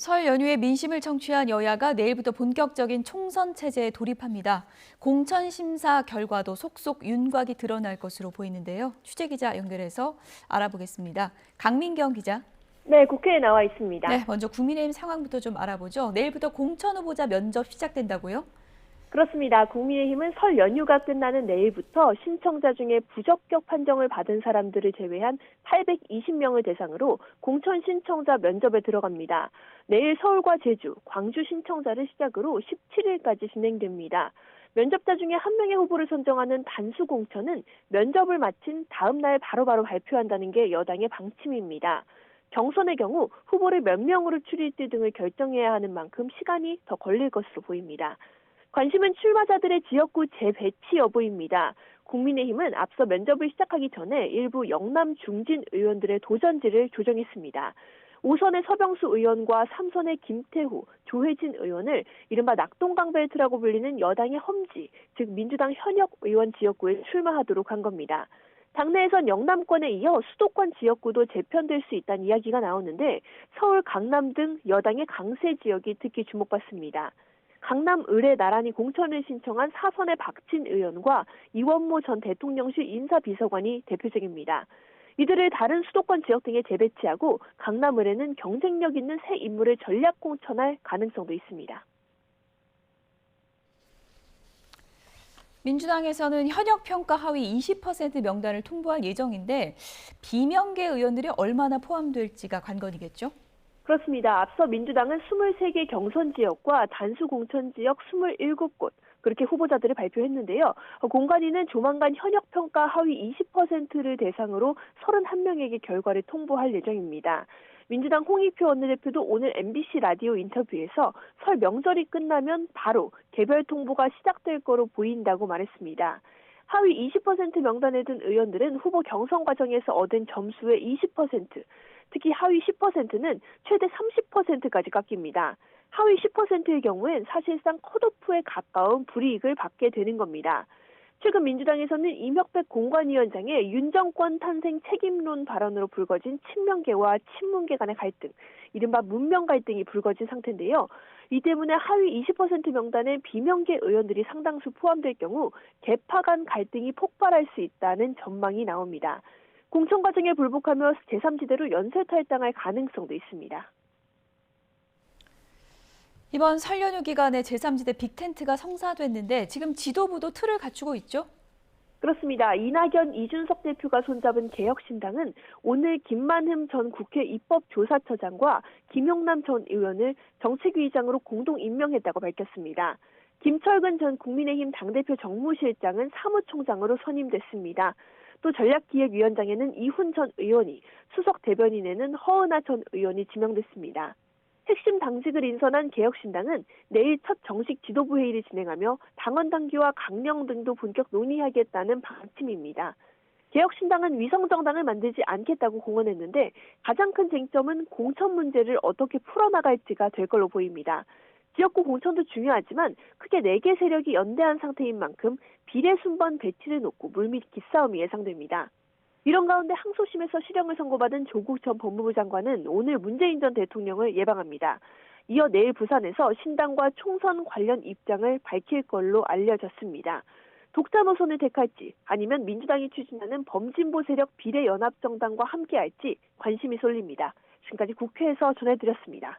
설 연휴에 민심을 청취한 여야가 내일부터 본격적인 총선 체제에 돌입합니다. 공천 심사 결과도 속속 윤곽이 드러날 것으로 보이는데요. 취재기자 연결해서 알아보겠습니다. 강민경 기자. 네, 국회에 나와 네, 있습니다. 먼저 국민의힘 상황부터 좀 알아보죠. 내일부터 공천 후보자 면접 시작된다고요? 그렇습니다. 국민의힘은 설 연휴가 끝나는 내일부터 신청자 중에 부적격 판정을 받은 사람들을 제외한 820명을 대상으로 공천 신청자 면접에 들어갑니다. 내일 서울과 제주, 광주 신청자를 시작으로 17일까지 진행됩니다. 면접자 중에 한 명의 후보를 선정하는 단수 공천은 면접을 마친 다음 날 바로바로 발표한다는 게 여당의 방침입니다. 경선의 경우 후보를 몇 명으로 추릴지 등을 결정해야 하는 만큼 시간이 더 걸릴 것으로 보입니다. 관심은 출마자들의 지역구 재배치 여부입니다. 국민의힘은 앞서 면접을 시작하기 전에 일부 영남 중진 의원들의 도전지를 조정했습니다. 5선의 서병수 의원과 3선의 김태후, 조혜진 의원을 이른바 낙동강벨트라고 불리는 여당의 험지, 즉 민주당 현역 의원 지역구에 출마하도록 한 겁니다. 당내에선 영남권에 이어 수도권 지역구도 재편될 수 있다는 이야기가 나오는데 서울, 강남 등 여당의 강세 지역이 특히 주목받습니다. 강남 을에 나란히 공천을 신청한 4선의 박진 의원과 이원모 전 대통령실 인사비서관이 대표적입니다. 이들을 다른 수도권 지역 등에 재배치하고 강남 을에는 경쟁력 있는 새 인물을 전략 공천할 가능성도 있습니다. 민주당에서는 현역 평가 하위 20% 명단을 통보할 예정인데 비명계 의원들이 얼마나 포함될지가 관건이겠죠? 그렇습니다. 앞서 민주당은 23개 경선 지역과 단수 공천 지역 27곳 그렇게 후보자들을 발표했는데요. 공관위는 조만간 현역 평가 하위 20%를 대상으로 31명에게 결과를 통보할 예정입니다. 민주당 홍익표 원내대표도 오늘 MBC 라디오 인터뷰에서 설 명절이 끝나면 바로 개별 통보가 시작될 거로 보인다고 말했습니다. 하위 20% 명단에 든 의원들은 후보 경선 과정에서 얻은 점수의 20%, 특히 하위 10%는 최대 30%까지 깎입니다. 하위 10%의 경우엔 사실상 컷오프에 가까운 불이익을 받게 되는 겁니다. 최근 민주당에서는 이명백 공관위원장의 윤 정권 탄생 책임론 발언으로 불거진 친명계와 친문계 간의 갈등, 이른바 문명 갈등이 불거진 상태인데요. 이 때문에 하위 20% 명단에 비명계 의원들이 상당수 포함될 경우 계파 간 갈등이 폭발할 수 있다는 전망이 나옵니다. 공천 과정에 불복하며 제3지대로 연쇄 탈당할 가능성도 있습니다. 이번 설 연휴 기간에 제3지대 빅텐트가 성사됐는데 지금 지도부도 틀을 갖추고 있죠? 그렇습니다. 이낙연, 이준석 대표가 손잡은 개혁신당은 오늘 김만흠 전 국회 입법조사처장과 김용남 전 의원을 정책위의장으로 공동 임명했다고 밝혔습니다. 김철근 전 국민의힘 당대표 정무실장은 사무총장으로 선임됐습니다. 또 전략기획위원장에는 이훈 전 의원이, 수석 대변인에는 허은하 전 의원이 지명됐습니다. 핵심 당직을 인선한 개혁신당은 내일 첫 정식 지도부 회의를 진행하며 당원 당규와 강령 등도 본격 논의하겠다는 방침입니다. 개혁신당은 위성정당을 만들지 않겠다고 공언했는데 가장 큰 쟁점은 공천 문제를 어떻게 풀어나갈지가 될 걸로 보입니다. 지역구 공천도 중요하지만 크게 4개 세력이 연대한 상태인 만큼 비례 순번 배치를 놓고 물밑 기싸움이 예상됩니다. 이런 가운데 항소심에서 실형을 선고받은 조국 전 법무부 장관은 오늘 문재인 전 대통령을 예방합니다. 이어 내일 부산에서 신당과 총선 관련 입장을 밝힐 걸로 알려졌습니다. 독자 노선을 택할지 아니면 민주당이 추진하는 범진보 세력 비례연합정당과 함께할지 관심이 쏠립니다. 지금까지 국회에서 전해드렸습니다.